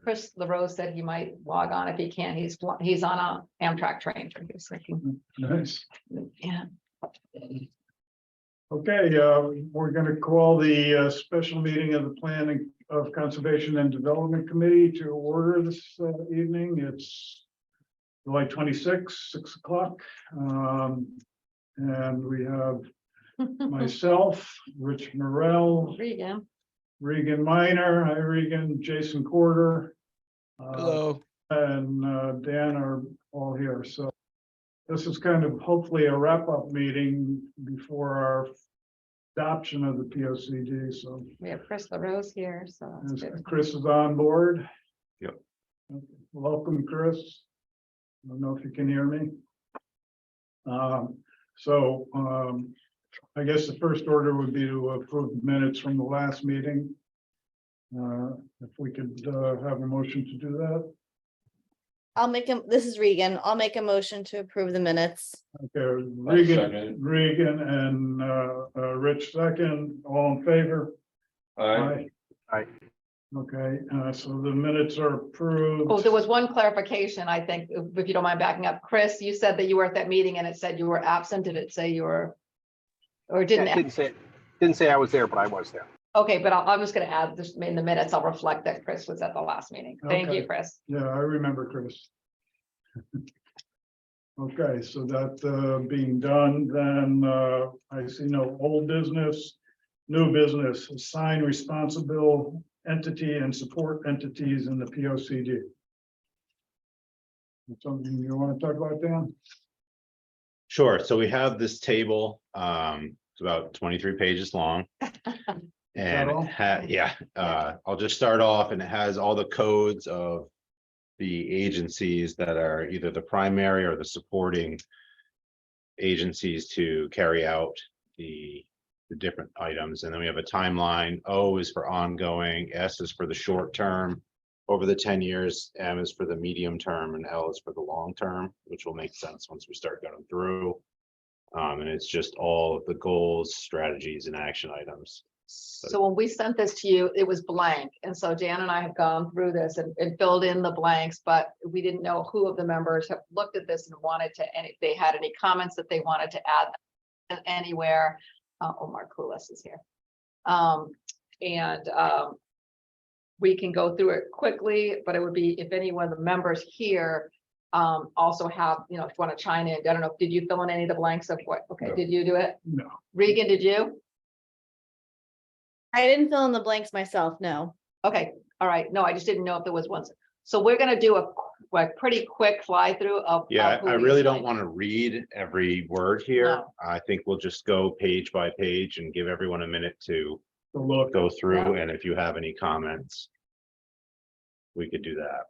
Chris LaRose said he might log on if he can. He's on a Amtrak train. He was thinking, Nice. yeah. Okay, we're gonna call the special meeting of the Planning of Conservation and Development Committee to order this evening. It's July 26, 6 o'clock. And we have myself, Rich Morrell, Regan. Regan Minor, hi Regan, Jason Corder. Hello. And Dan are all here, so this is kind of hopefully a wrap-up meeting before our adoption of the P O C D, so We have Chris LaRose here, so that's good. Chris is on board. Yep. Welcome, Chris. I don't know if you can hear me. So I guess the first order would be to approve the minutes from the last meeting. If we could have a motion to do that. This is Regan. I'll make a motion to approve the minutes. Okay, second. Regan and Rich second, all in favor? Aye. Aye. Okay, so the minutes are approved. Oh, there was one clarification, I think, if you don't mind backing up. Chris, you said that you were at that meeting and it said you were absent. Did it say you were? Or Yeah, didn't? it didn't say I was there, but I was there. Okay, but I'm just gonna add this in the minutes. I'll reflect that Chris was at the last meeting. Thank you, Okay. Chris. Yeah, I remember, Chris. Okay, so that being done, then I see no old business, new business, assign responsible entity and support entities in the P O C D. Something you want to talk about, Dan? Sure. So we have this table, it's about 23 pages long. And all? I'll just start off, and it has all the codes of the agencies that are either the primary or the supporting agencies to carry out the different items. And then we have a timeline. O is for ongoing, S is for the short term over the 10 years, M is for the medium term, and L is for the long term, which will make sense once we start going through. And it's just all of the goals, strategies, and action items. So when we sent this to you, it was blank. And so Jan and I have gone through this and filled in the blanks, but we didn't know who of the members have looked at this and wanted to, and if they had any comments that they wanted to add anywhere. Omar Kulis is here. We can go through it quickly, but it would be if any one of the members here also have, if you want to chime in. I don't know, did you fill in any of the blanks of what? Okay, No. Did you do it? No. Regan, did you? I didn't fill in the blanks myself, no. Okay, all right. No, I just didn't know if there was one. So we're gonna do a pretty quick fly through of. Yeah, who I we really don't assigned. want to read every word here. No. I think we'll just go page by page and give everyone a minute to So look, go through, and if you have any comments, we could do that.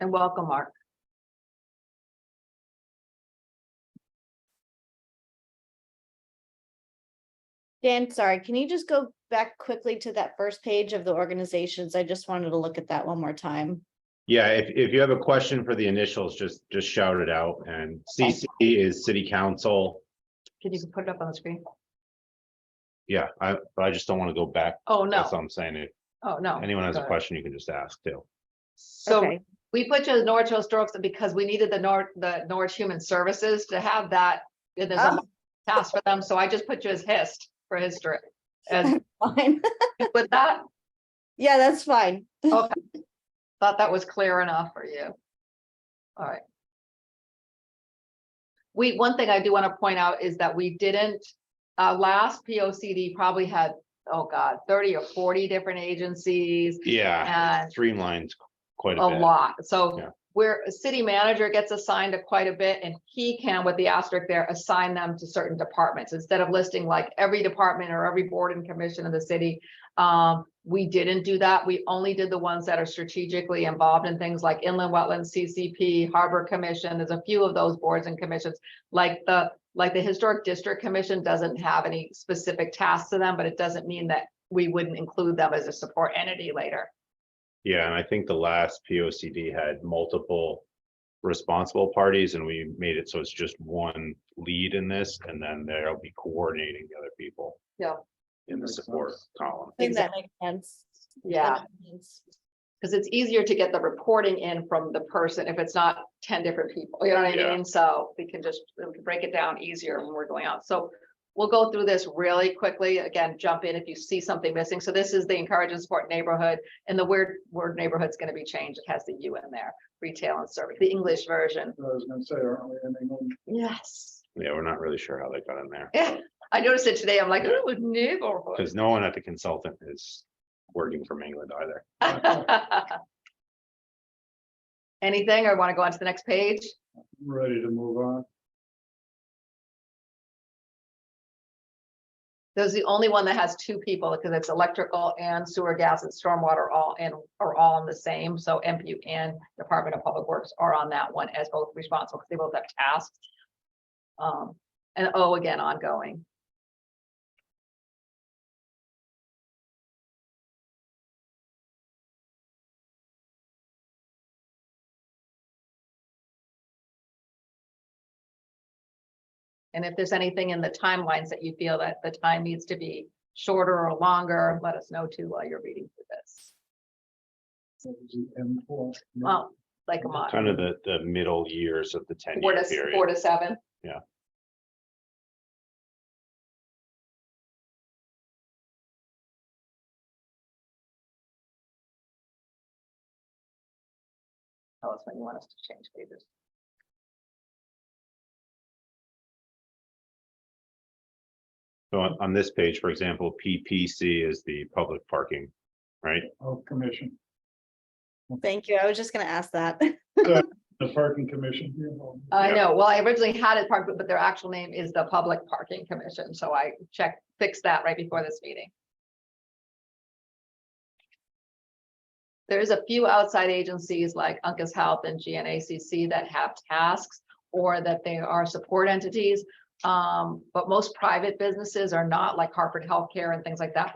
And welcome, Mark. Dan, sorry, can you just go back quickly to that first page of the organizations? I just wanted to look at that one more time. Yeah, if you have a question for the initials, just shout it out. And CC is city council. Can you put it up on the screen? Yeah, but I just don't want to go back. Oh, That's no. what I'm saying. If Oh, no. anyone has Go a ahead. question, you can just ask too. So Okay. we put you as Norwich Historical because we needed the Norwich Human Services to have that. And there's a Oh. task for them. So I just put you as HIST for history. And Fine. with that, Yeah, that's fine. okay. Thought that was clear enough for you. All right. One thing I do want to point out is that we didn't, last P O C D probably had, oh God, 30 or 40 different agencies Yeah, and streamlined quite a a bit. lot. So Yeah. where a city manager gets assigned to quite a bit, and he can, with the asterisk there, assign them to certain departments instead of listing like every department or every board and commission of the city. We didn't do that. We only did the ones that are strategically involved in things like inland wetlands, CCP, Harbor Commission. There's a few of those boards and commissions, like the Historic District Commission doesn't have any specific tasks to them, but it doesn't mean that we wouldn't include them as a support entity later. Yeah, and I think the last P O C D had multiple responsible parties, and we made it so it's just one lead in this, and then they'll be coordinating the other people. Yeah. in the Makes support sense. column. I think that makes sense. Yeah. That makes sense. Because it's easier to get the reporting in from the person if it's not 10 different people, you know what I Yeah. mean? So we can break it down easier when we're going out. So we'll go through this really quickly. Again, jump in if you see something missing. So this is the encourage and support neighborhood, and the word neighborhood's going to be changed. It has the U in there, retail and service, the English version. I was gonna say, aren't we ending on? Yes. Yeah, we're not really sure how they got in there, Yeah, I noticed it today. I'm like, Yeah. oh, neighborhood. because no one at the consultant is working from England either. Anything, or want to go on to the next page? Ready to move on. There's the only one that has two people because it's electrical and sewer, gas and stormwater are all in the same. So MPU and Department of Public Works are on that one as both responsible because they both have tasks. And O again, ongoing. And if there's anything in the timelines that you feel that the time needs to be shorter or longer, let us know too while you're reading through this. What was the M4? Well, like a month, Kind of the middle years of the 10-year period. 4 to 7. Yeah. Tell us when you want us to change pages. So on this page, for example, PPC is the public parking, right? Oh, commission, Thank you. I was just gonna ask that. the parking commission. I Yeah. know, well, I originally had it parked, but their actual name is the Public Parking Commission, so I fixed that right before this meeting. There's a few outside agencies like Uncas Health and GNACC that have tasks or that they are support entities. But most private businesses are not, like Hartford Healthcare and things like that,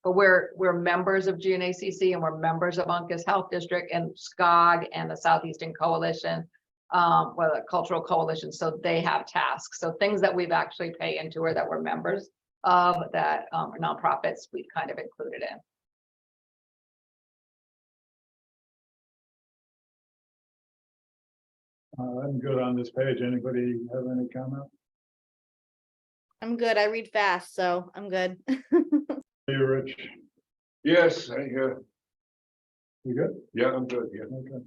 but we're members of GNACC and we're members of Uncas Health District and SCOG and the Southeastern Coalition, well, the Cultural Coalition, so they have tasks. So things that we've actually paid into or that we're members of that are nonprofits, we've kind of included in. I'm good on this page. Anybody have any comment? I'm good. I read fast, so I'm good. Hey, Rich, Yes, you good? yeah, I'm good, yeah. Okay.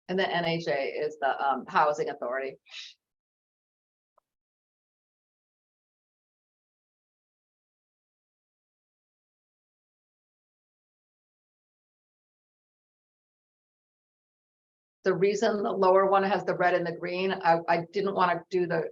And the NHA is the Housing Authority. The reason the lower one has the red and the green, I didn't want to do the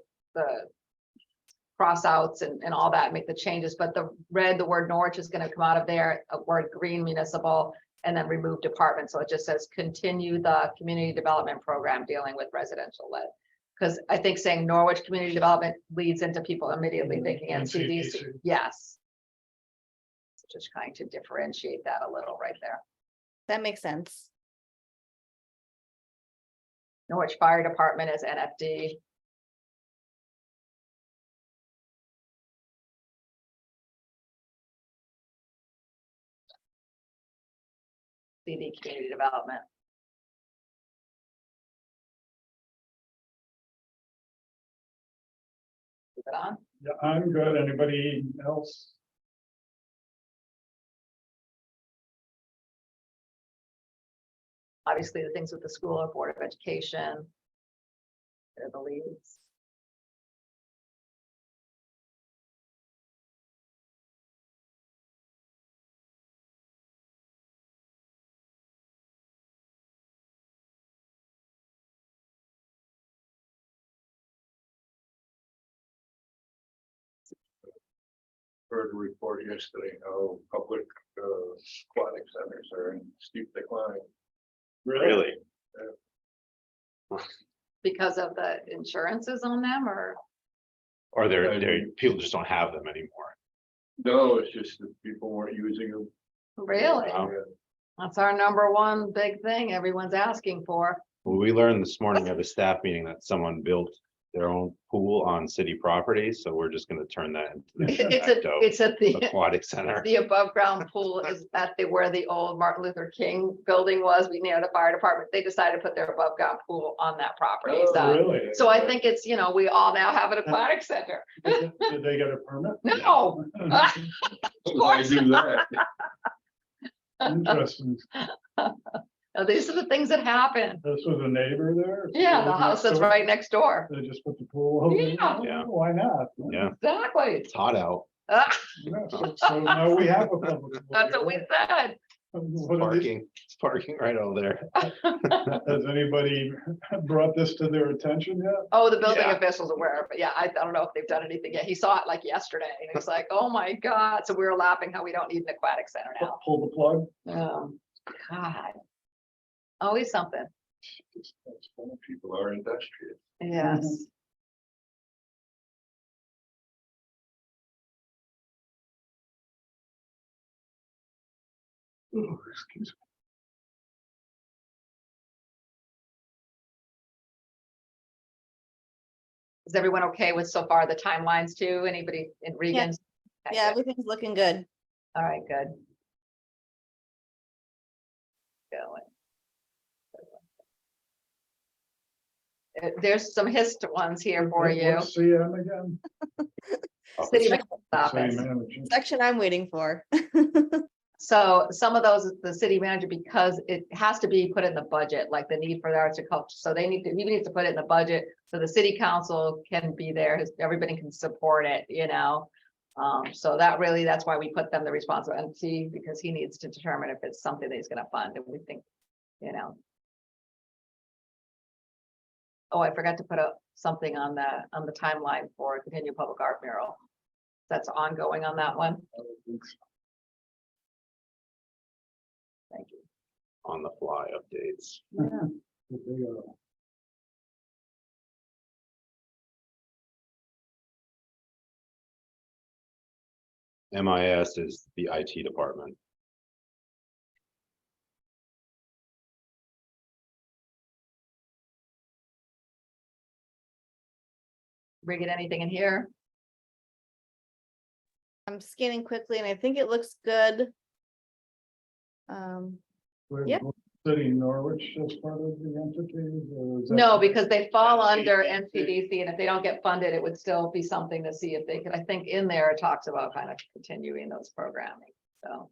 cross outs and all that, make the changes, but the red, the word Norwich is going to come out of there, a word green municipal, and then remove department. So it just says continue the community development program dealing with residential lead. Because I think saying Norwich Community Development leads into people immediately thinking NCDC. NCDC. Yes. Just trying to differentiate that a little right there. That makes sense. Norwich Fire Department is NFD. CD Community Development. Keep it on. Yeah, I'm good. Anybody else? Obviously, the things with the school or Board of Education. They're the leads. Heard a report yesterday how public aquatic centers are in steep decline. Really? Because of the insurances on them, or Or they're people just don't have them anymore. No, it's just that people weren't using them. really? Wow. That's our number one big thing everyone's asking for. Well, we learned this morning at a staff meeting that someone built their own pool on city property, so we're just gonna turn that into the de It's at, facto it's at the, aquatic center. the above ground pool is at the, where the old Martin Luther King building was, near the fire department. They decided to put their above ground pool on that property. Oh, So, really? so I think it's, we all now have an aquatic center. Did they get a permit? No. Why do that? Interesting. These are the things that happen. This was a neighbor there? Yeah, the house that's right next door. They just put the pool over there? Yeah. Why not? Yeah, Exactly. it's hot out. Ah, Yeah, so now we have a public. pool That's what we here. said. What are they- It's parking right over there. Has anybody brought this to their attention yet? Oh, the building Yeah. officials are aware, but yeah, I don't know if they've done anything yet. He saw it like yesterday and he's like, oh my God. So we were laughing how we don't need an aquatic center now. Pull the plug? God. Always something. That's when people are industrious. Yes. Ooh, excuse Is everyone okay with so far the timelines too? Anybody in Regan's? Okay, Yeah, good. everything's looking good. All right, good. Going. There's some hist ones here for you. What's CM again? City City manager's office. manager. Section I'm waiting for. So some of those, the city manager, because it has to be put in the budget, like the need for the arts and culture. So he needs to put it in the budget. So the city council can be there, everybody can support it, So that's why we put them the responsibility, because he needs to determine if it's something that he's gonna fund, and we think, Oh, I forgot to put up something on the timeline for continued public art mural. That's ongoing on that one. Thank you. On the fly updates. MIS is the IT department. Bring it anything in here? I'm scanning quickly and I think it looks good. Yeah. City Norwich as part of the entities? Or is that- No, because they fall under NCDC, and if they don't get funded, it would still be something to see if they could, I think in there it talks about kind of continuing those programming, so.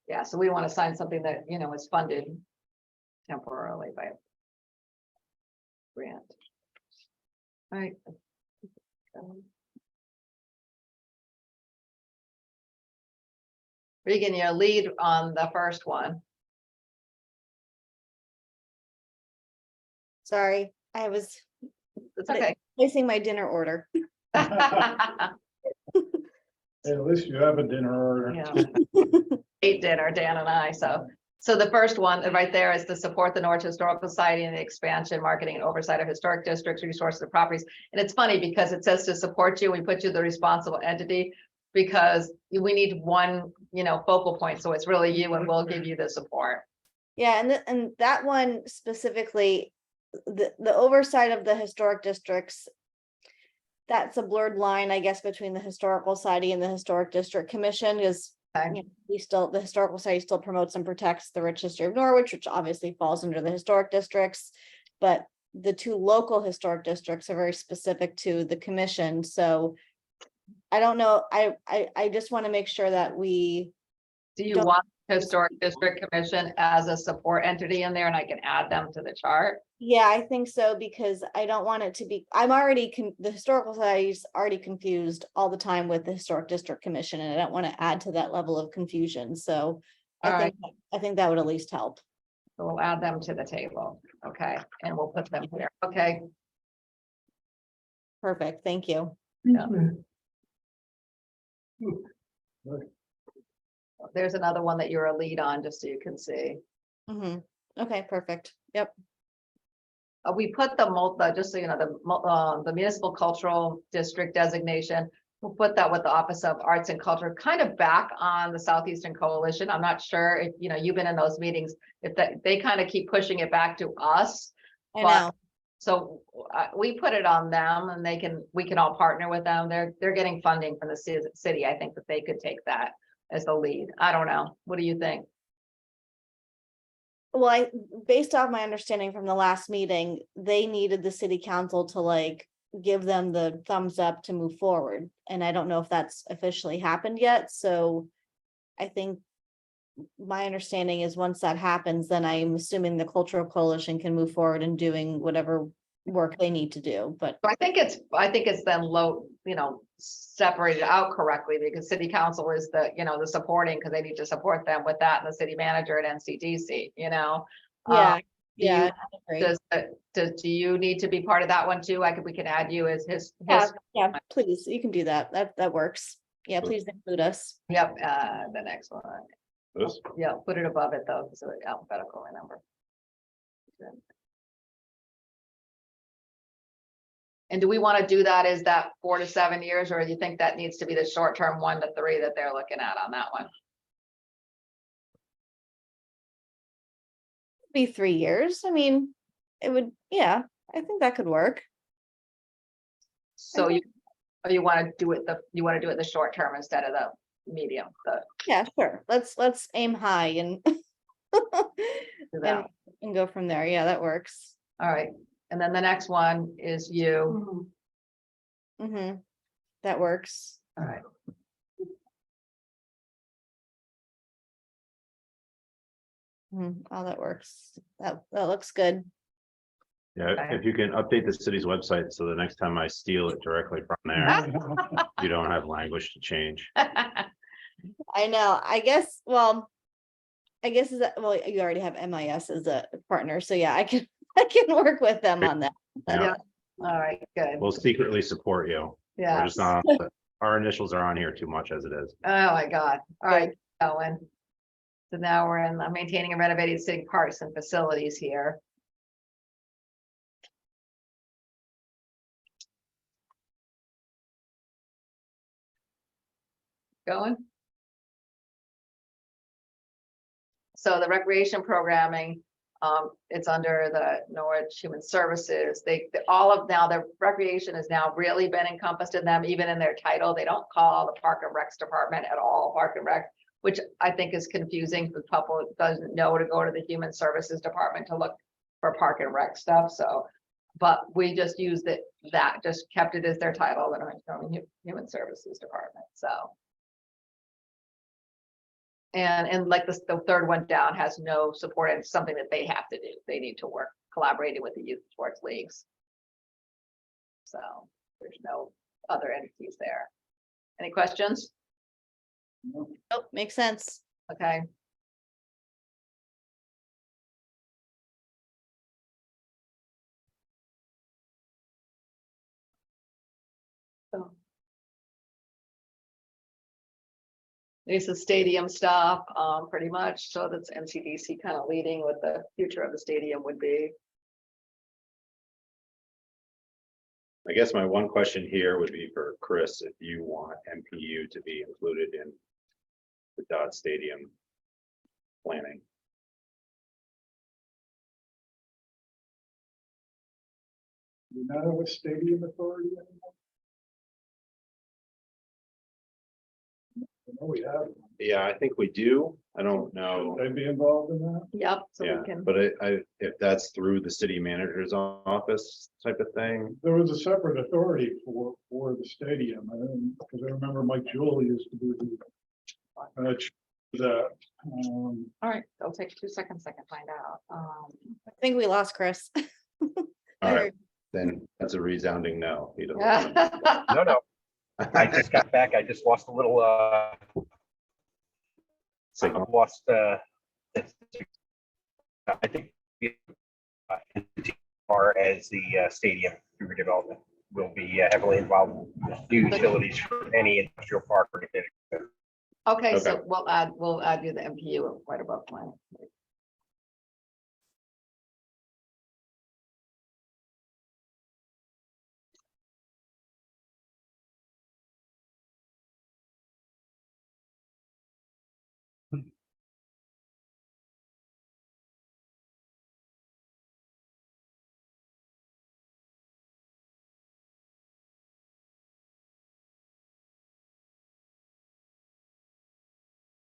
Yeah, so we want to sign something that, is funded temporarily by a grant. All right. Regan, your lead on the first one. Sorry, I was It's okay. placing my dinner order. Hey, at least you have a dinner order. Yeah. Ate dinner, Dan and I, so the first one right there is to support the Norwich Historical Society and the expansion, marketing and oversight of historic districts, resources and properties. And it's funny because it says to support you, we put you the responsible entity because we need one, focal point. So it's really you, and we'll give you the support. Yeah, and that one specifically, the oversight of the historic districts. That's a blurred line, I guess, between the Historical Society and the Historic District Commission is. Okay. The Historical Society still promotes and protects the rich history of Norwich, which obviously falls under the historic districts. But the two local historic districts are very specific to the commission, so. I don't know, I just want to make sure that we, Do you Don't- want Historic District Commission as a support entity in there, and I can add them to the chart? yeah, I think so, because I don't want it to be, the Historical Society is already confused all the time with the Historic District Commission, and I don't want to add to that level of confusion, so. All right. I think that would at least help. So we'll add them to the table, okay, and we'll put them here, okay? Perfect, thank you. There's another one that you're a lead on, just so you can see. Mhm. Okay, perfect, yep. We put just so you know, the municipal cultural district designation. We'll put that with the Office of Arts and Culture, kind of back on the Southeastern Coalition. I'm not sure if, you've been in those meetings, if they kind of keep pushing it back to us. I But- know, So we put it on them and we can all partner with them. They're getting funding from the city. I think that they could take that as the lead. I don't know. What do you think? Well, based off my understanding from the last meeting, they needed the city council to like give them the thumbs up to move forward. And I don't know if that's officially happened yet, so I think my understanding is once that happens, then I'm assuming the Cultural Coalition can move forward in doing whatever work they need to do, but I think it's then separated out correctly because city council is the supporting, because they need to support them with that, and the city manager at NCDC, yeah, do yeah. you- I agree. do you need to be part of that one too? We can add you as his, Yeah, please, you can do that. That works. Yeah, please include us. yep, the next one. This? Yeah, put it above it though, so it's alphabetical, remember. And do we want to do that as that 4 to 7 years, or do you think that needs to be the short term 1 to 3 that they're looking at on that one? Be 3 years. I mean, it would, yeah, I think that could work. So you want to do it the short term instead of the medium, Yeah, sure. Let's aim high and do that. and go from there. Yeah, that works. All right, and then the next one is you. Mm-hmm. That works. All right. Oh, that works. That looks good. Yeah, Okay. if you can update the city's website, so the next time I steal it directly from there, you don't have language to change. I know. I guess, well, is that, well, you already have MIS as a partner, so yeah, I can I can work with them on that. Yeah. All right, good. We'll secretly support you. We're Yeah. just not, our initials are on here too much as it is. Oh, my God. All right, going. So now we're in maintaining and renovating city parks and facilities here. Going. So the recreation programming, it's under the Norwich Human Services. All of now the recreation has now really been encompassed in them, even in their title. They don't call the Park and Recs department at all Park and Rec, which I think is confusing for the public that doesn't know to go to the Human Services department to look for Park and Rec stuff. So, but we just used it, just kept it as their title, the Human Services Department. So. And like the third one down has no support, and it's something that they have to do. They need to work collaborating with the youth sports leagues. So there's no other entities there. Any questions? Oh, makes sense. Okay. So. There's the stadium stuff, pretty much. So that's NCDC kind of leading what the future of the stadium would be. I guess my one question here would be for Chris, if you want MPU to be included in the Dodd Stadium planning. You not have a stadium authority anymore? I know we have. Yeah, I think we do. I don't know. They'd be involved in that? Yep, so Yeah, we can. but if that's through the city manager's office type of thing, There was a separate authority for the stadium, because I remember Mike Julie used to be that. All right, it'll take 2 seconds. I can find out. I think we lost Chris. all right, then that's a resounding no. He doesn't want Yeah. No, no, I just got back. I just lost a little, signal. lost, I think, as far as the stadium redevelopment will be heavily involved with new utilities for any industrial park or anything. Okay, so Okay. we'll add you the MPU right above mine.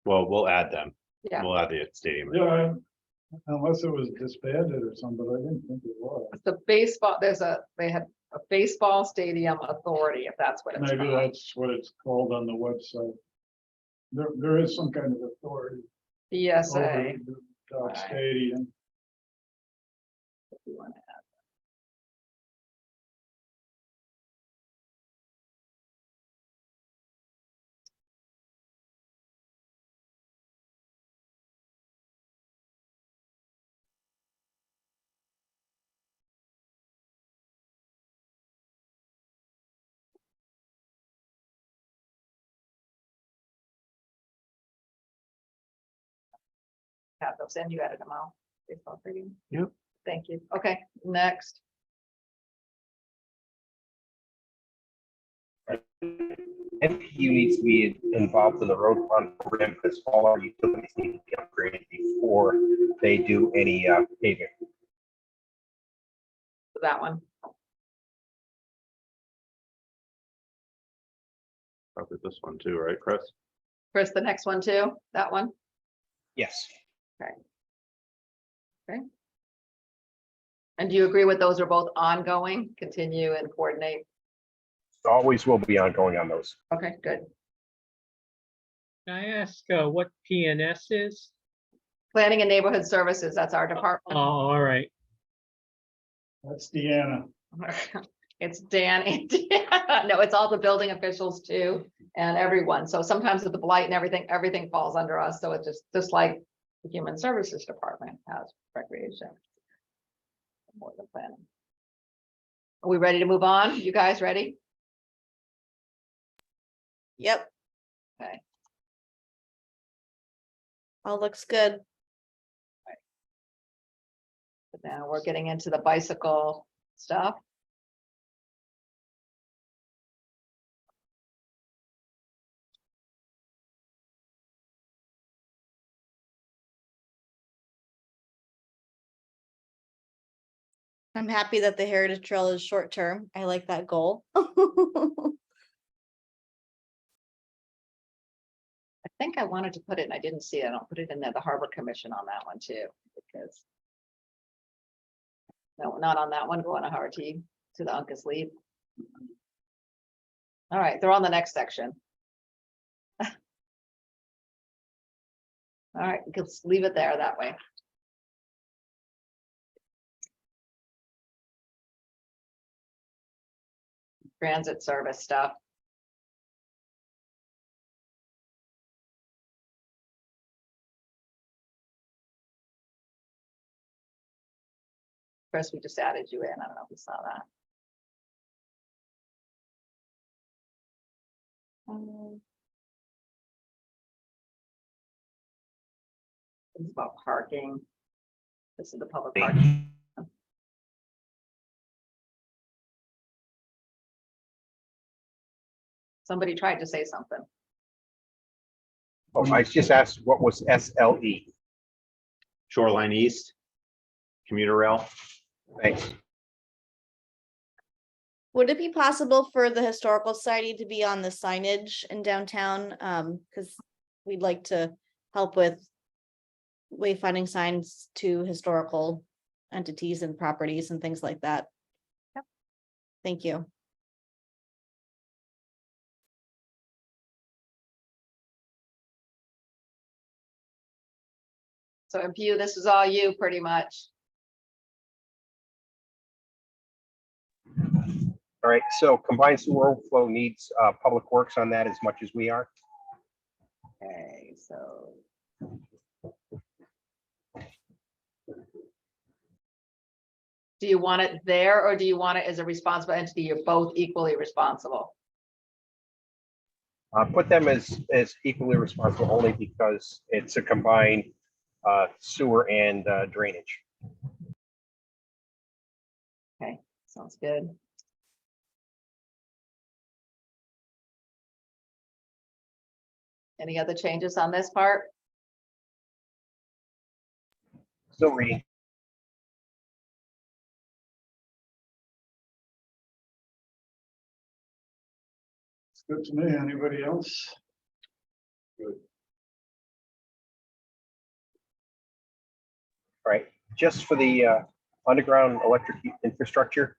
Well, we'll add them. Yeah, We'll add the stadium. Yeah, unless it was disbanded or something, but I didn't think it was. the baseball, they had a baseball stadium authority, if that's what it's Maybe called. that's what it's called on the website. There is some kind of authority ESA. over the Dodge Right. Stadium. if you want to add. Have those in, you added them all. Baseball stadium. Yep. Thank you. Okay, next. MPU needs to be involved in the road fund program because all our utilities need to be upgraded before they do any paving. That one. Probably this one too, right, Chris? Chris, the next one too, that one. Yes. And do you agree with those are both ongoing, continue and coordinate? Always will be ongoing on those. Okay, good. Can I ask what PNS is? Planning and Neighborhood Services, that's our Oh, department. all right. That's Deanna. It's Dan and Deanna. No, it's all the building officials too, and everyone. So sometimes with the blight and everything falls under us. So it's just like the Human Services Department has recreation. More than planning. Are we ready to move on? You guys ready? Yep. Okay. All looks good. But now we're getting into the bicycle stuff. I'm happy that the Heritage Trail is short term. I like that goal. I think I wanted to put it, and I didn't see it. I'll put it in there, the Harbor Commission on that one too, because. No, not on that one, go on a hard T to the Uncas Lead. All right, they're on the next section. All right, let's leave it there that way. Transit service stuff. Chris, we just added you in. I don't know if you saw that. It's about parking. This is the public parking. Somebody tried to say something. Oh, I just asked what was SLE. Shoreline East, commuter rail. Thanks. Would it be possible for the Historical Society to be on the signage in downtown? Because we'd like to help with wayfinding signs to historical entities and properties and things like that. Yep. Thank you. So MPU, this is all you pretty much. All right, so combined sewer overflow needs public works on that as much as we are. Okay, so. Do you want it there or do you want it as a responsible entity? You're both equally responsible. Put them as equally responsible only because it's a combined sewer and drainage. Okay, sounds good. Any other changes on this part? Still reading. It's good to me. Anybody else? Good. right? Just for the underground electric infrastructure,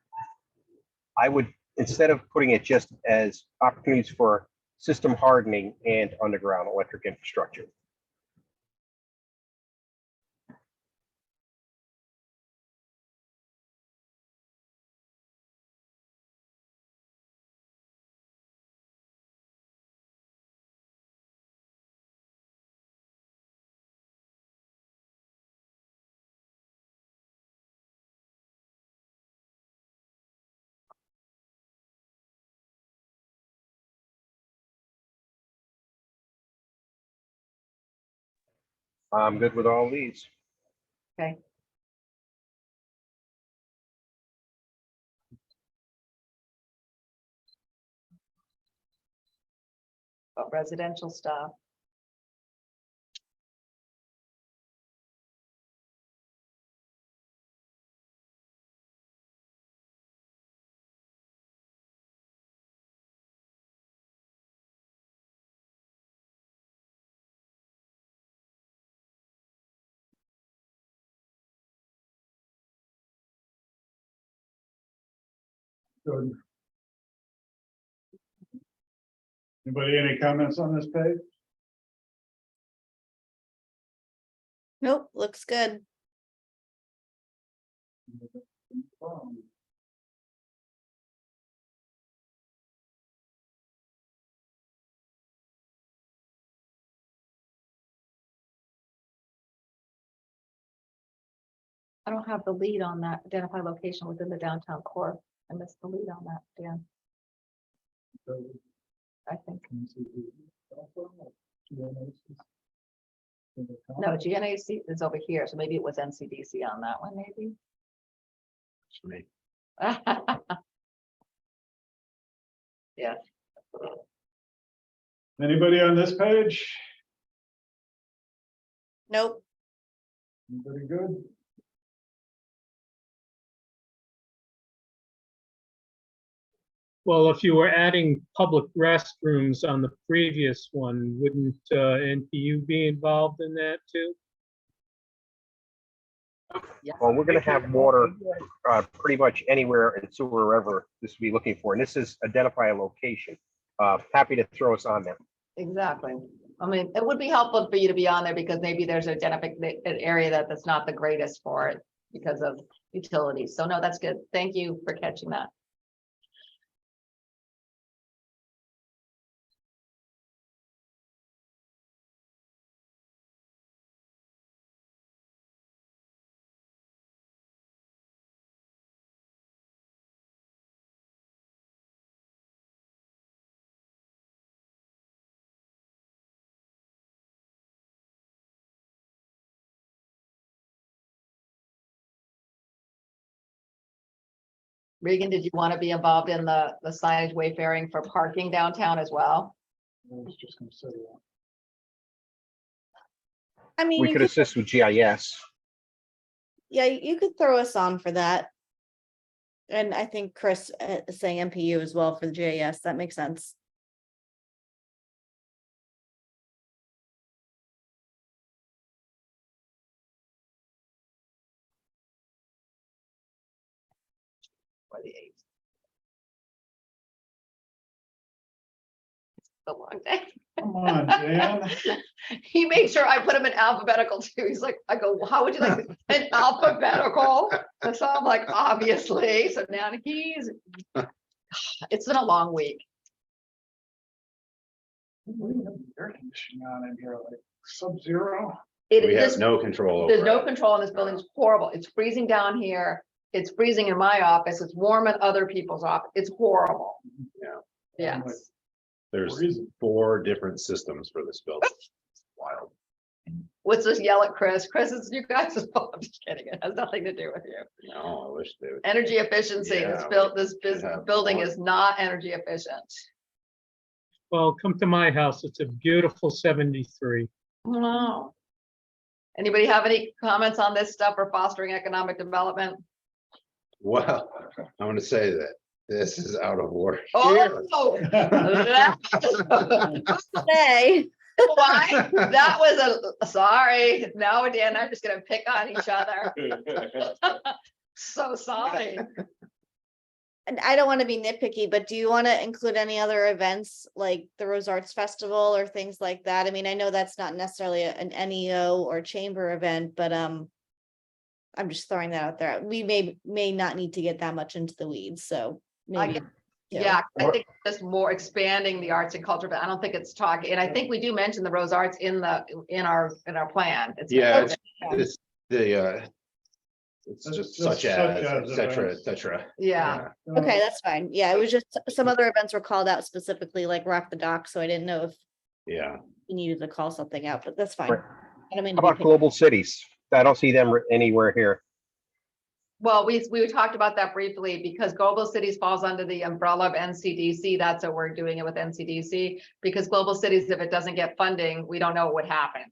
I would, instead of putting it just as opportunities for system hardening and underground electric infrastructure. I'm good with all these. Okay. But residential stuff. Good. Anybody, any comments on this page? Nope, looks good. I don't have the lead on that, identify location within the downtown core. I missed the lead on that, Dan, I think. No, GNAC is over here, so maybe it was NCDC on that one, maybe. For me. Yeah. Anybody on this page? Nope. Anybody good? Well, if you were adding public restrooms on the previous one, wouldn't NPU be involved in that too? Well, we're gonna have water pretty much anywhere and sewer wherever this will be looking for, and this is identify a location. Happy to throw us on there. Exactly. I mean, it would be helpful for you to be on there because maybe there's an area that's not the greatest for it because of utilities. So no, that's good. Thank you for catching that. Regan, did you want to be involved in the signage wayfaring for parking downtown as well? I was just gonna say that. I mean, We you could could, assist with GIS. yeah, you could throw us on for that. And I think Chris is saying MPU as well for the JAS. That makes sense. Or the 8th? It's a long day. Come on, Dan. He made sure I put him in alphabetical too. He's like, I go, how would you like it? In alphabetical? And so I'm like, obviously. So now it's been a long week. We have air conditioning on in here, like sub-zero. We have no control There's over no it. control in this building. It's horrible. It's freezing down here. It's freezing in my office. It's warm in other people's office. It's horrible. Yeah. Yes. There's Freezing. 4 different systems for this building. Wild. Let's just yell at Chris. Chris, it's you guys' fault. I'm just kidding. It has nothing to do with you. No, I wish they would. Energy efficiency. This Yeah, business have building more. is not energy efficient. Well, come to my house. It's a beautiful 73. Wow. Anybody have any comments on this stuff for fostering economic development? Well, I'm gonna say that this is out of order. Oh, Hey, Why? That was sorry. No, Dan, I'm just gonna pick on each other. So sorry. And I don't want to be nitpicky, but do you want to include any other events like the Rose Arts Festival or things like that? I mean, I know that's not necessarily an NEO or chamber event, but I'm just throwing that out there. We may not need to get that much into the weeds, so maybe. Yeah, I think just more expanding the arts and culture, but I don't think it's talking, and I think we do mention the Rose Arts in our plan. It's- Yeah, it's the, it's Just just such such as, as et cetera, et events. cetera. Yeah, Okay, that's fine. Yeah, it was just some other events were called out specifically, like Rock the Dock, so I didn't know if Yeah, you needed to call something out, but that's fine. Right. I don't mean How to be about picky. global cities? I don't see them anywhere here. well, we talked about that briefly because Global Cities falls under the umbrella of NCDC. That's what we're doing it with NCDC. Because Global Cities, if it doesn't get funding, we don't know what would happen.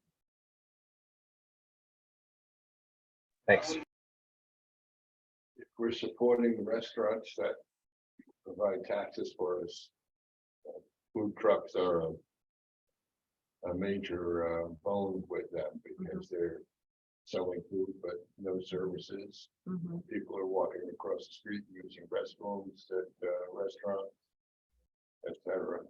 Thanks. If we're supporting the restaurants that provide taxes for us, food trucks are a major bone with them because they're selling food but no services. People are walking across the street using restrooms at restaurants, etc.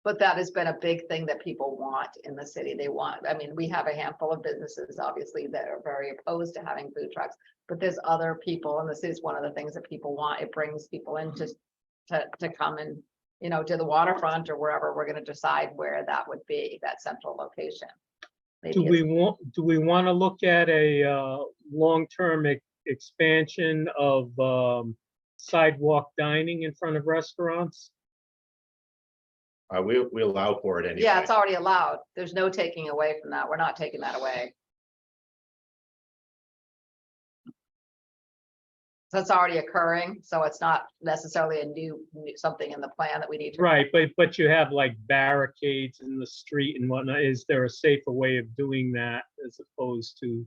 But that has been a big thing that people want in the city. They want, I mean, we have a handful of businesses, obviously, that are very opposed to having food trucks. But there's other people, and this is one of the things that people want. It brings people in just to come and, you know, to the waterfront or wherever we're gonna decide where that would be, that central location. Do Maybe we want to look at a long-term expansion of sidewalk dining in front of restaurants? we allow for it anyway. yeah, it's already allowed. There's no taking away from that. We're not taking that away. So it's already occurring, so it's not necessarily a new something in the plan that we need to. Right, but you have like barricades in the street and whatnot. Is there a safer way of doing that as opposed to?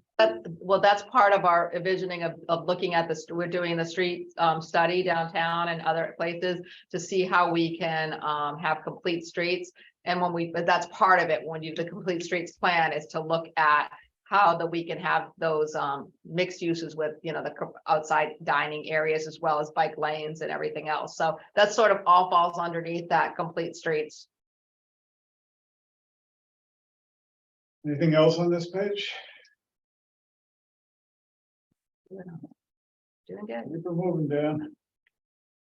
Well, that's part of our envisioning of looking at this. We're doing the street study downtown and other places to see how we can have complete streets. And but that's part of it, when you, the complete streets plan is to look at how we can have those mixed uses with, you know, the outside dining areas as well as bike lanes and everything else. So that sort of all falls underneath that complete streets. Anything else on this page? Doing good. Keep it moving, Dan.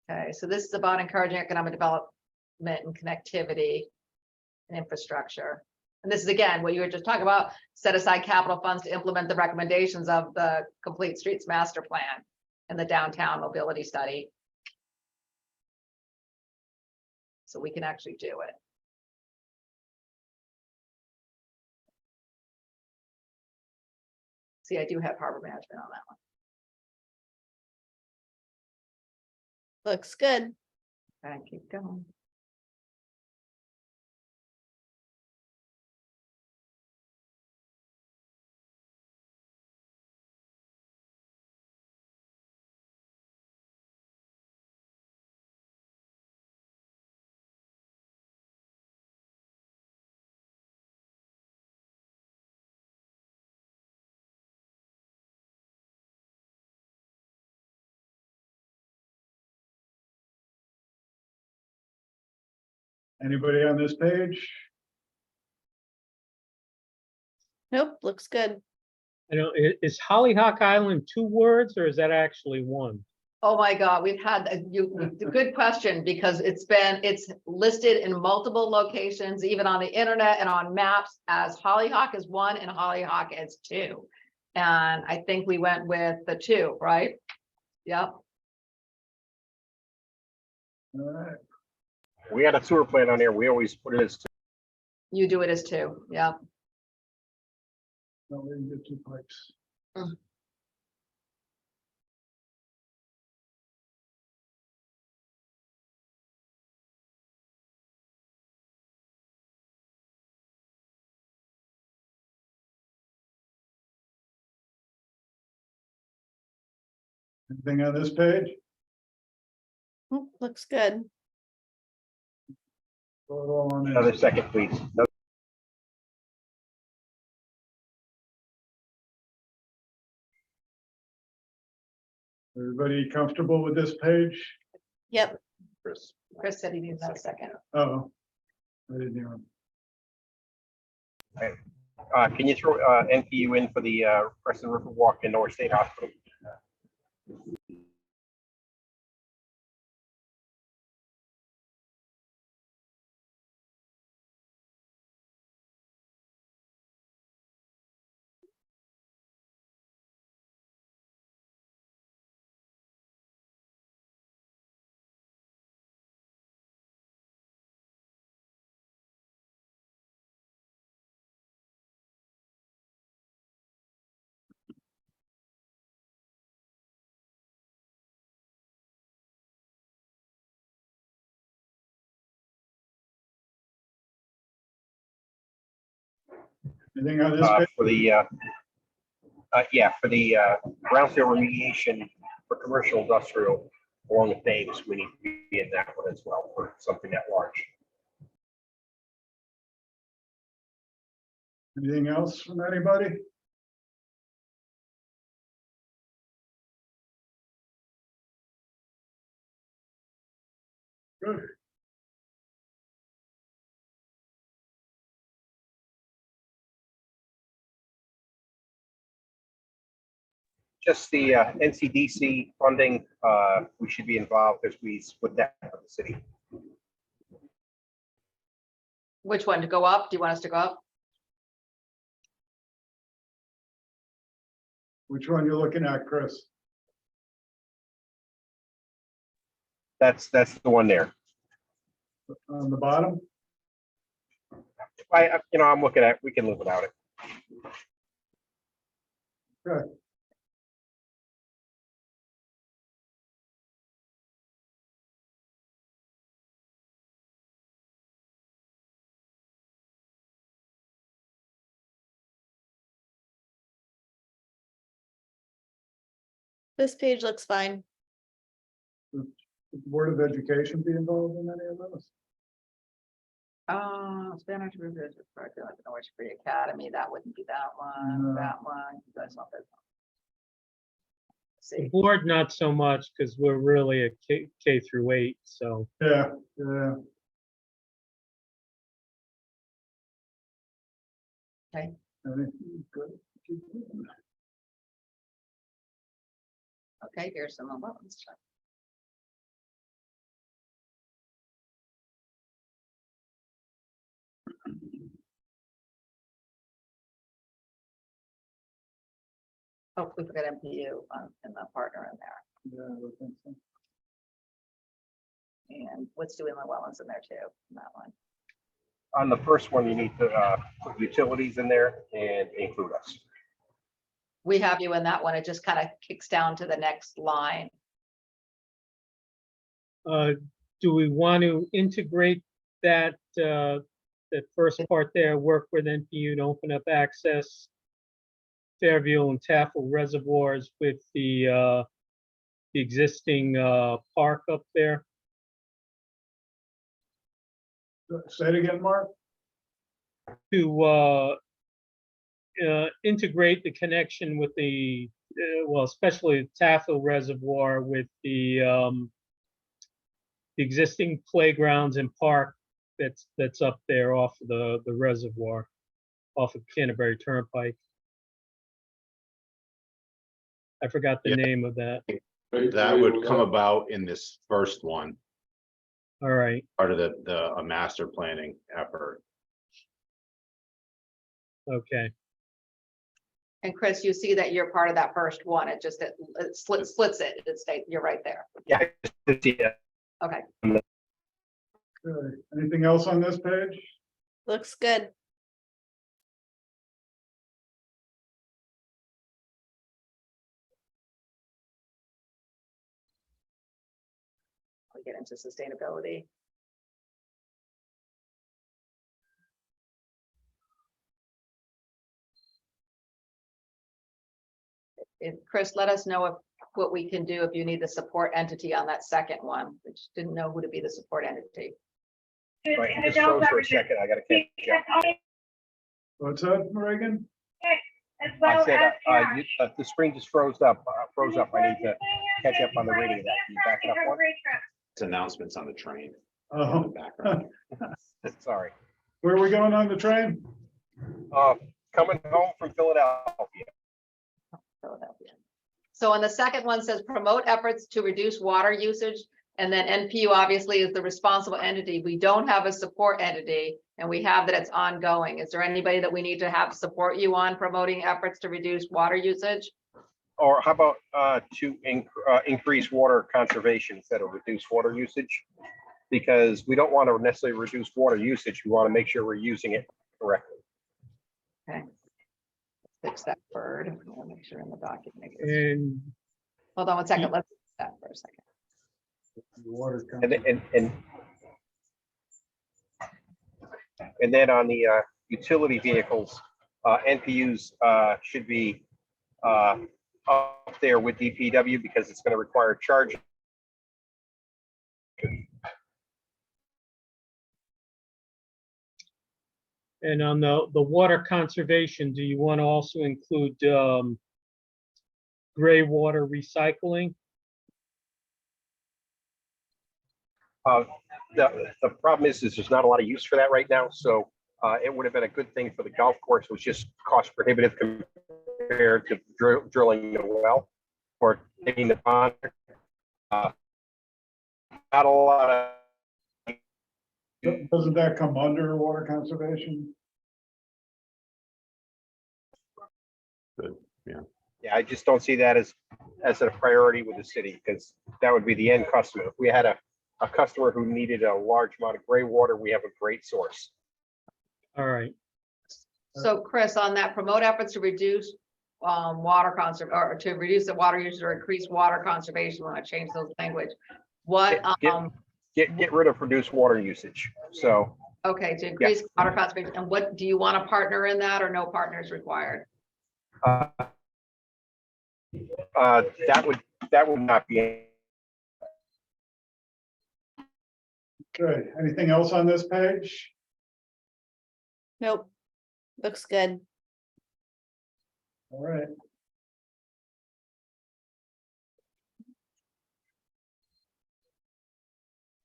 Okay, so this is about encouraging economic development and connectivity and infrastructure. And this is again, what you were just talking about, set aside capital funds to implement the recommendations of the Complete Streets Master Plan and the downtown mobility study. So we can actually do it. See, I do have harbor management on that one. Looks good. Okay, keep going. Anybody on this page? Nope, looks good. I don't, is Hollyhock Island 2 words or is that actually one? Oh my God, we've had a good question because it's listed in multiple locations, even on the internet and on maps as Hollyhock is 1 and Hollyhock as 2. And I think we went with the 2, right? Yep. All right, We had a sewer plant on here. We always put it as You do it as 2. Yep. no, we can get 2 pipes. Anything on this page? Looks good. Go it all on in. another second, please. No, Everybody comfortable with this page? Yep, Chris. Chris said he needs a second. Oh. I didn't hear him. Can you throw NPU in for the Preston River Walk in North State Hospital? Anything on this page? For the yeah, for the brownfield remediation for commercial industrial along with Davis, we need to be in that one as well for something that large. Anything else from anybody? Good. Just the NCDC funding, we should be involved as we split that with the city. Which one to go up? Do you want us to go up? Which one you looking at, Chris? That's the one there. On the bottom? I'm looking at, we can live without it. Good. this page looks fine. Would the Board of Education be involved in any of those? Spanish revision, Norwich Free Academy, that wouldn't be that one, No. that one, that's not that one. The See, board, not so much, because we're really a K through 8, so. Yeah, yeah. Okay. Good. okay, here's some of wetlands. Oh, we forgot MPU and the partner in there, Yeah, I would think so. and what's doing the wetlands in there too, in that one. On the first one, you need to put utilities in there and include us. We have you in that one, it just kind of kicks down to the next line. Do we want to integrate that, that first part there, work with NPU to open up access Fairview and Taffel reservoirs with the existing park up there? Say it again, Mark? To integrate the connection with the, well, especially the Taffel Reservoir with the existing playgrounds and park that's up there off of the reservoir, off of Canterbury Turnpike. I forgot the Yeah. name of that. That would come about in this first one, All right, part of the master planning effort. okay. And Chris, you see that you're part of that first one, it just, it splits it, it stays, you're right there. Yeah, yeah. Okay, Okay. Anything else on this page? Looks good. we get into sustainability. Chris, let us know what we can do if you need the support entity on that second one, which didn't know who to be the support entity. Right, just froze for a second. I gotta catch up. What's that, Reagan? I said, the screen just froze up. I need to catch up on the reading of that. Can you back it up one? It's announcements on the train in Oh, the background. Sorry. where are we going on the train? Coming home from Philadelphia. Philadelphia. So on the second one says promote efforts to reduce water usage. And then NPU obviously is the responsible entity. We don't have a support entity and we have that it's ongoing. Is there anybody that we need to have support you on promoting efforts to reduce water usage? Or how about increase water conservation instead of reduce water usage? Because we don't want to necessarily reduce water usage. We want to make sure we're using it correctly. Fix that word. I'll make sure in the document. And Hold on one second. Let's fix that for a second. Water. And then on the utility vehicles, NPUs should be up there with DPW because it's going to require charging. And on the water conservation, do you want to also include gray water recycling? The problem is there's not a lot of use for that right now. So it would have been a good thing for the golf course. It was just cost prohibitive compared to drilling a well or taking the pond. Not a lot of. Doesn't that come under water conservation? Yeah, I just don't see that as a priority with the city because that would be the end customer. If we had a customer who needed a large amount of gray water, we have a great source. All right. So Chris, on that, promote efforts to reduce water or to reduce the water usage or increase water conservation. When I change those language, what Get rid of reduced water usage. So okay, to increase water conservation, and what do you want to partner in that or no partners required? that would not be. Okay, anything else on this page? Nope. Looks good. All right.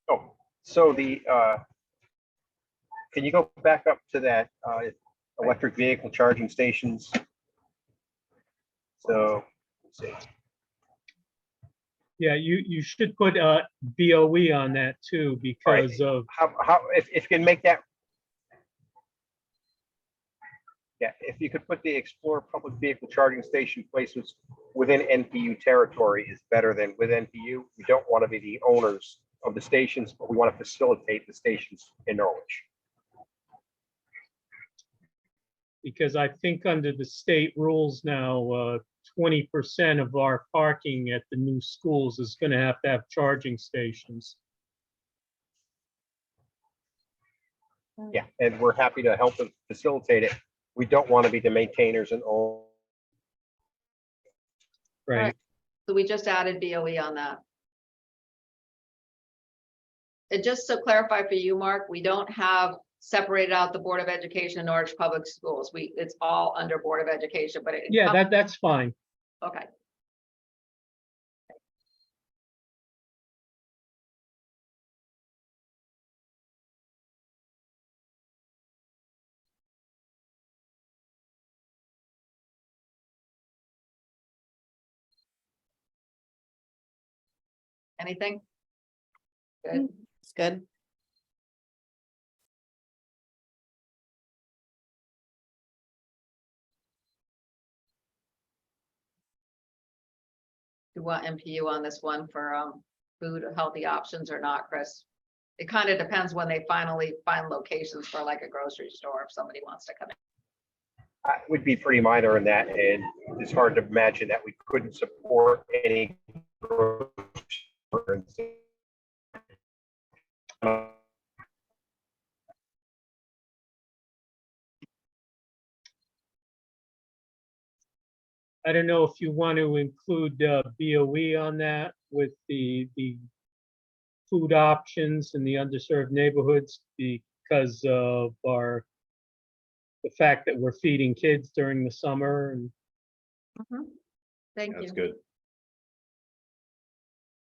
Oh, so can you go back up to that electric vehicle charging stations? So, let's see. Yeah, you should put BOE on that too because of, How if you can make that. Yeah, if you could put the Explore public vehicle charging station placements within NPU territory is better than with NPU. We don't want to be the owners of the stations, but we want to facilitate the stations in Norwich. because I think under the state rules now, 20% of our parking at the new schools is going to have charging stations. Yeah, and we're happy to help them facilitate it. We don't want to be the maintainers and all. Right. So we just added BOE on that. And just to clarify for you, Mark, we don't have separated out the Board of Education and Norwich Public Schools. It's all under Board of Education, but Yeah, that's fine. okay. Anything? Good. It's good. Do you want MPU on this one for food or healthy options or not, Chris? It kind of depends when they finally find locations for like a grocery store, if somebody wants to come in. Would be pretty minor in that, and it's hard to imagine that we couldn't support any. I don't know if you want to include BOE on that with the food options in the underserved neighborhoods because of our the fact that we're feeding kids during the summer and Thank That's you. good.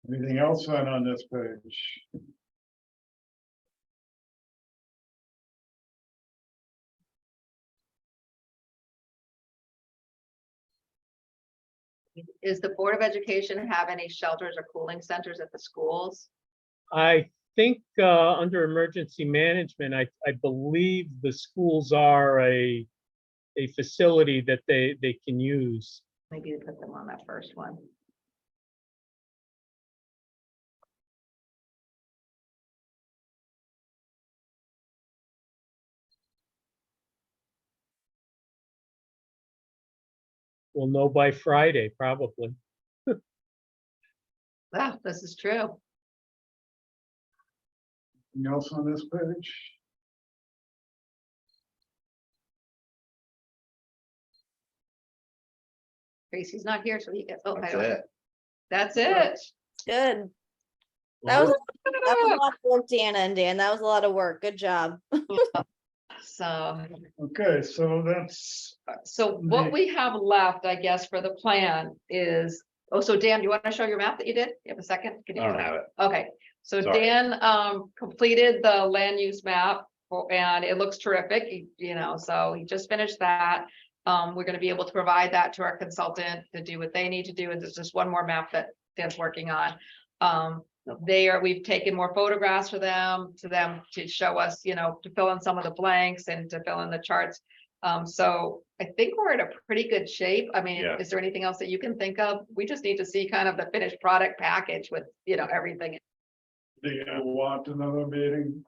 Anything else on this page? Is the Board of Education have any shelters or cooling centers at the schools? I think under emergency management, I believe the schools are a facility that they can use. Maybe you put them on that first one. We'll know by Friday, probably. Ah, this is true. Anything else on this page? Tracy's not here, so he gets, oh, I That's don't, it. that's it. Good. That was a lot of work, Deanna and Dan. That was a lot of work. Good job. So, Okay, so that's, so what we have left, I guess, for the plan is, oh, so Dan, do you want to show your map that you did? You have a second? Can you- I don't have it. Okay, so Sorry. Dan completed the land use map and it looks terrific, you know, so he just finished that. We're gonna be able to provide that to our consultant to do what they need to do, and there's just one more map that Dan's working on. We've taken more photographs for them to show us, you know, to fill in some of the blanks and to fill in the charts. So I think we're in a pretty good shape. I mean, Yeah. is there anything else that you can think of? We just need to see kind of the finished product package with, you know, everything. do you want another meeting?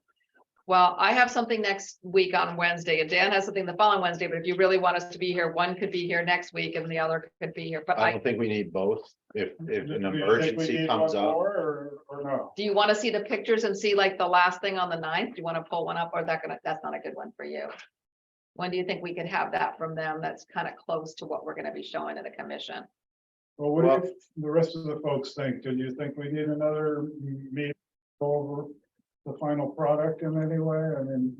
Well, I have something next week on Wednesday and Dan has something the following Wednesday, but if you really want us to be here, one could be here next week and the other could be here, but I I, don't think we need both. If an Do you think we emergency need comes one up, more, or no? do you want to see the pictures and see like the last thing on the 9th? Do you want to pull one up or that's not a good one for you? When do you think we could have that from them? That's kind of close to what we're going to be showing to the commission. Well, what do the rest of the folks think? Do you think we need another meeting over the final product in any way? I mean,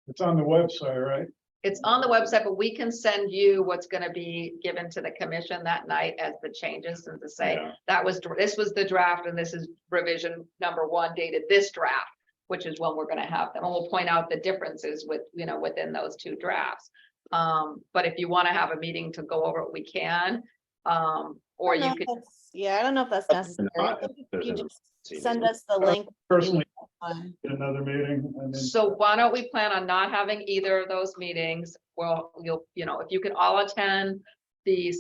it's on the website, right? It's on the website, but we can send you what's going to be given to the commission that night as the changes and to say, yeah, this was the draft and this is revision number 1 dated this draft, which is when we're going to have them. And we'll point out the differences with, you know, within those 2 drafts. But if you want to have a meeting to go over it, we can. Or I don't know you if could, that's- Yeah, I don't know if that's necessary. not I if think there's you an just emergency. send us the link. Personally, Fine. another meeting, I mean. so why don't we plan on not having either of those meetings? Well, you know, if you can all attend the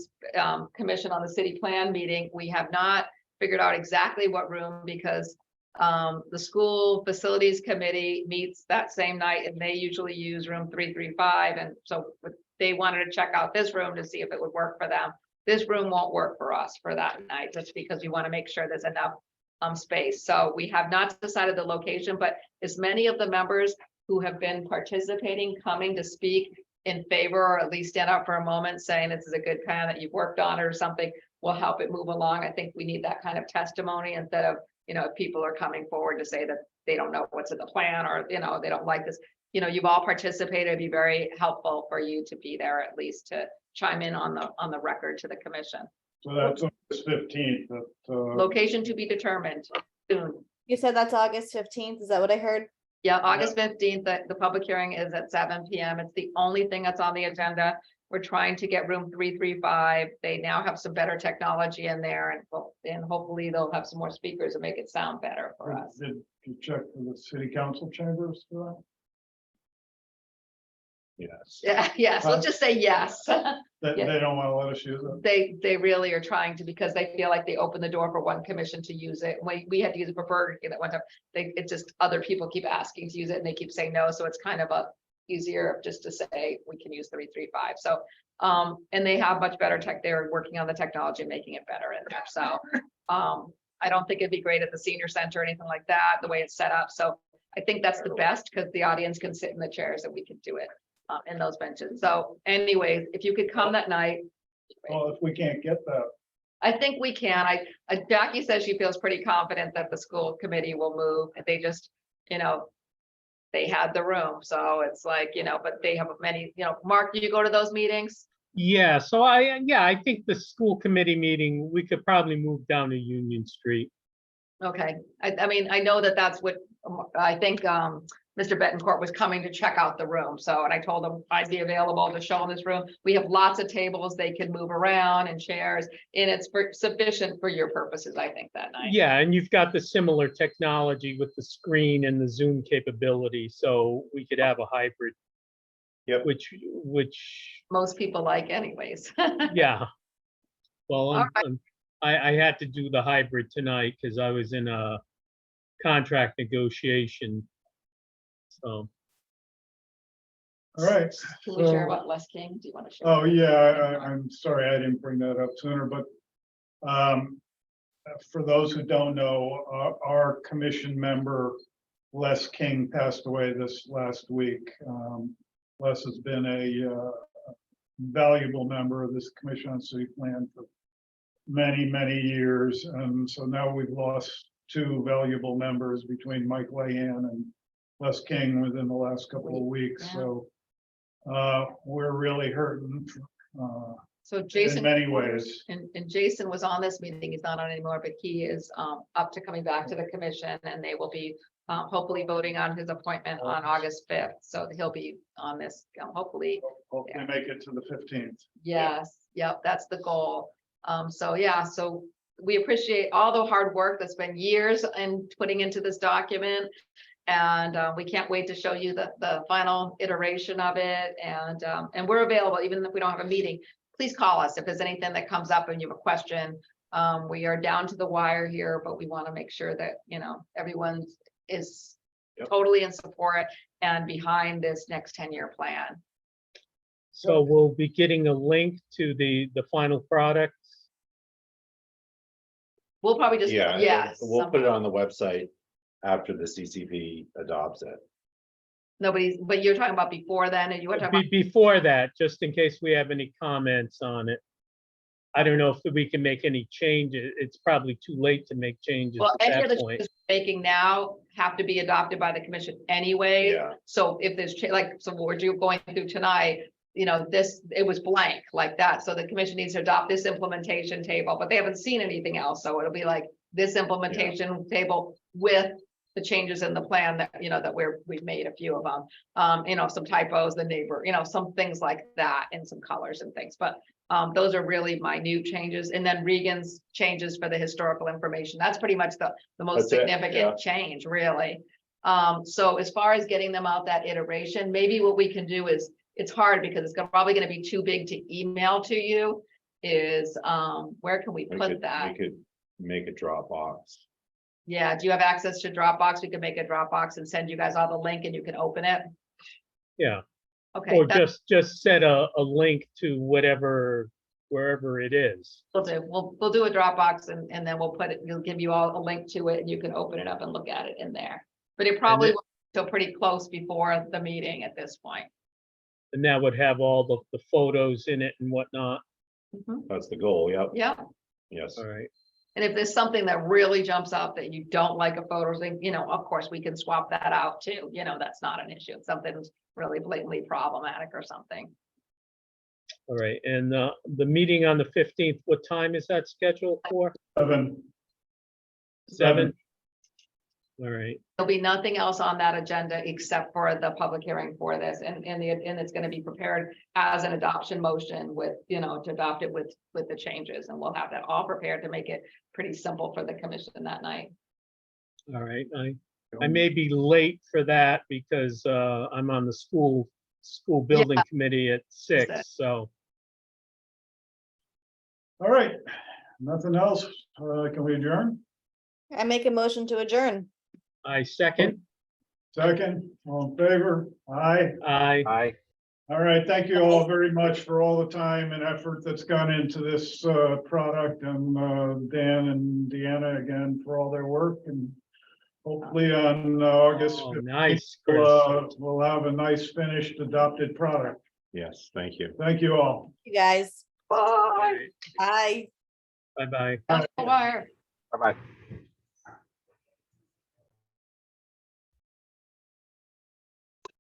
commission on the city plan meeting, we have not figured out exactly what room because the school facilities committee meets that same night and they usually use room 335. And so they wanted to check out this room to see if it would work for them. This room won't work for us for that night, just because we want to make sure there's enough space. So we have not decided the location, but as many of the members who have been participating, coming to speak in favor, or at least stand up for a moment saying this is a good plan that you've worked on or something, will help it move along. I think we need that kind of testimony instead of, you know, if people are coming forward to say that they don't know what's in the plan or, you know, they don't like this. You know, you've all participated. It'd be very helpful for you to be there, at least to chime in on the record to the commission. So that's August 15th, Location to be determined soon. You said that's August 15th. Is that what I heard? Yeah, August 15th, the public hearing is at 7 PM. It's the only thing that's on the agenda. We're trying to get room 335. They now have some better technology in there and hopefully they'll have some more speakers and make it sound better for us. did you check with the city council chambers for that? Yes. Yeah, yes, let's just say yes. That Yeah. they don't want to let us use it? They really are trying to, because they feel like they opened the door for one commission to use it. We had to use it for Burger King that one time. It's just other people keep asking to use it and they keep saying no. So it's kind of easier just to say we can use 335. So, and they have much better tech. They're working on the technology, and making it better in there. So, I don't think it'd be great at the senior center or anything like that, the way it's set up. So I think that's the best because the audience can sit in the chairs and we can do it in those benches. So anyways, if you could come that night. Well, if we can't get that, I think we can. Jackie says she feels pretty confident that the school committee will move. They just, you know, they had the room. So it's like, but they have many, Mark, do you go to those meetings? Yeah, so I think the school committee meeting, we could probably move down to Union Street. Okay, I mean, I know that that's what, I think, Mr. Betancourt was coming to check out the room, so, and I told him I'd be available to show him this room. We have lots of tables, they can move around and chairs, and it's sufficient for your purposes, I think, that night. Yeah, and you've got the similar technology with the screen and the Zoom capability, so we could have a hybrid. Yep. Which, Most people like anyways. yeah. Well, All right. I had to do the hybrid tonight because I was in a contract negotiation. So, All right. Can we share So- about Les King? Do you want to share? Oh, yeah, I'm sorry, I didn't bring that up sooner, but for those who don't know, our commission member, Les King, passed away this last week. Les has been a valuable member of this Commission on City Plan for many, many years. And so now we've lost two valuable members between Mike Lehan and Les King within the last couple of weeks. Yeah. So we're really hurting So in Jason. many ways. And Jason was on this meeting, he's not on anymore, but he is up to coming back to the commission, and they will be hopefully voting on his appointment on August 5th. So he'll be on this, hopefully. Hopefully make it to the 15th. Yes, yep, that's the goal. So yeah, so we appreciate all the hard work that's been years in putting into this document. And we can't wait to show you the final iteration of it. And we're available, even if we don't have a meeting. Please call us if there's anything that comes up and you have a question. We are down to the wire here, but we want to make sure that, everyone is Yep. totally in support and behind this next 10-year plan. so we'll be getting a link to the final product. We'll probably just, Yeah, yes. we'll put it on the website after the CCP adopts it. Nobody's, but you're talking about before then, and you were talking about, Before that, just in case we have any comments on it. I don't know if we can make any changes. It's probably too late to make changes well, at any of that the point. changes we're making now have to be adopted by the commission anyway. Yeah. So if there's, so what you're going through tonight, it was blank like that. So the commission needs to adopt this implementation table, but they haven't seen anything else. So it'll be like this implementation table with the changes in the plan that, that we've made a few of them. Some typos, the neighbor, some things like that, and some colors and things, but those are really minute changes. And then Regan's changes for the historical information. That's pretty much the most That's it, significant change, really. So as far as getting them out that iteration, maybe what we can do is, it's hard because it's probably gonna be too big to email to you, is, where can we put that? We could make a Dropbox. Yeah, do you have access to Dropbox? We could make a Dropbox and send you guys all the link and you can open it. Yeah, Okay, or that's just set a link to wherever it is. what we'll do. We'll do a Dropbox and then we'll give you all a link to it and you can open it up and look at it in there. But it probably will be still pretty close before the meeting at this point. And that would have all the photos in it and whatnot. Mhm. That's the goal. Yep. Yeah, Yes. All right. and if there's something that really jumps out that you don't like a photo thing, of course, we can swap that out too. That's not an issue. If something's really blatantly problematic or something. All right. And the meeting on the 15th, what time is that scheduled for? 7. 7? All right. There'll be nothing else on that agenda except for the public hearing for this, and it's gonna be prepared as an adoption motion with, to adopt it with the changes, and we'll have that all prepared to make it pretty simple for the commission that night. All right. I may be late for that because I'm on the school building committee at 6, so. All right, nothing else. Can we adjourn? I make a motion to adjourn. I second. Second, all in favor? Aye. Aye. All right, thank you all very much for all the time and effort that's gone into this product, and Dan and Deanna again for all their work, and hopefully on August Oh, 15th, nice, Chris. we'll have a nice finished adopted product. Yes. Thank you. Thank you all. You guys. Bye. Bye. Bye-bye. Bye. Bye-bye.